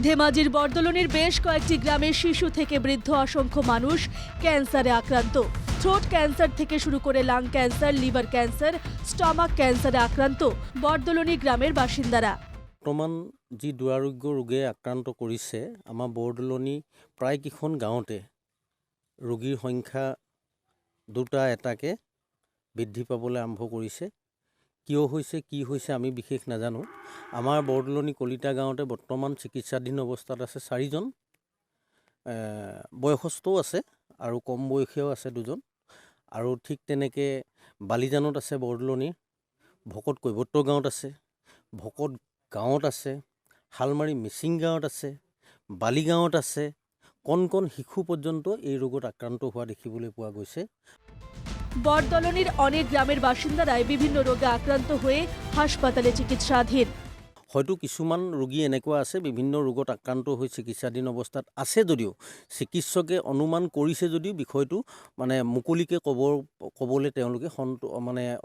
ধেমাজির বরদলনির বেশ কয়েকটি গ্রামের শিশু থেকে বৃদ্ধ অসংখ্য মানুষ ক্যান্সারে আক্রান্ত। থ্রোট ক্যান্সার থেকে শুরু করে lung cancer, liver cancer, stomach ক্যান্সারে আক্রান্ত বৰদলনি গ্রামের বাসিন্দারা। বৰ্তমান যি দুৰাৰোগ্য ৰোগে আক্ৰান্ত কৰিছে আমাৰ বৰদলনি প্ৰায় কেইখন গাঁৱতে ৰোগীৰ সংখ্যা দুটা এটাকে বৃদ্ধি পাবলৈ আৰম্ভ কৰিছে। কিয় হৈছে কি হৈছে আমি বিশেষ নাজানো। আমাৰ বৰদলনি কলিতা গাঁৱতে বৰ্তমান চিকিৎসাধীন অৱস্থাত আছে 4জন, বয়সস্থও আছে আৰু কম বয়সীয়াও আছে 2জন। আৰু ঠিক তেনেকৈ বালিজানত আছে বৰদলনি, ভকত কৈৱৰ্ত গাঁৱত আছে, ভকত গাঁৱত আছে, শালমাৰী মিচিং গাঁৱত আছে, বালি গাঁৱত আছে। কণ কণ শিশু পৰ্যন্ত এই ৰোগত আক্ৰান্ত হোৱা দেখিবলৈ পোৱা গৈছে। বৰদলনির অনেক গ্রামের বাসিন্দারাই বিভিন্ন রোগে আক্রান্ত হয়ে হাসপাতালে চিকিৎসাধীন। হয়তো কিছুমান ৰোগী এনেকুৱা আছে বিভিন্ন ৰোগত আক্ৰান্ত হৈ চিকিৎসাধীন অৱস্থাত আছে যদিও চিকিৎসকে অনুমান কৰিছে যদিও বিষয়টো মুকলিকৈ ক'বলৈ তেওঁলোকে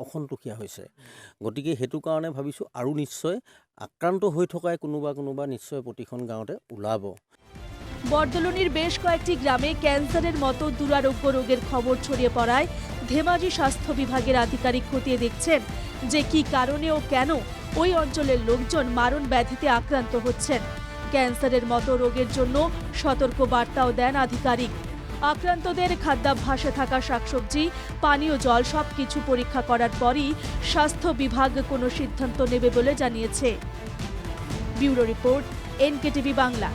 অসন্তোষিয়া হৈছে। গতিকে সেইটো কাৰণে ভাবিছোঁ আৰু নিশ্চয় আক্ৰান্ত হৈ থকাই কোনোবা নিশ্চয় প্ৰতিখন গাঁৱতে ওলাব। বৰদলনির বেশ কয়েকটি গ্রামে ক্যান্সারের মতো দুরারোগ্য রোগের খবর ছড়িয়ে পড়ায় ধেমাজি স্বাস্থ্য বিভাগের আধিকারিক খতিয়ে দেখছেন যে কি কারণে ও কেন ওই অঞ্চলের লোকজন মারণ ব্যাধিতে আক্রান্ত হচ্ছেন। ক্যান্সারের মতো রোগের জন্য সতর্ক বার্তাও দেন আধিকারিক। আক্রান্তদের খাদ্যাভ্যাসে থাকা শাকসবজি, পানীয় জল সবকিছু পরীক্ষা করার পরই স্বাস্থ্য বিভাগ কোনো সিদ্ধান্ত নেবে বলে জানিয়েছে। Bureau report, NKTV Bangla.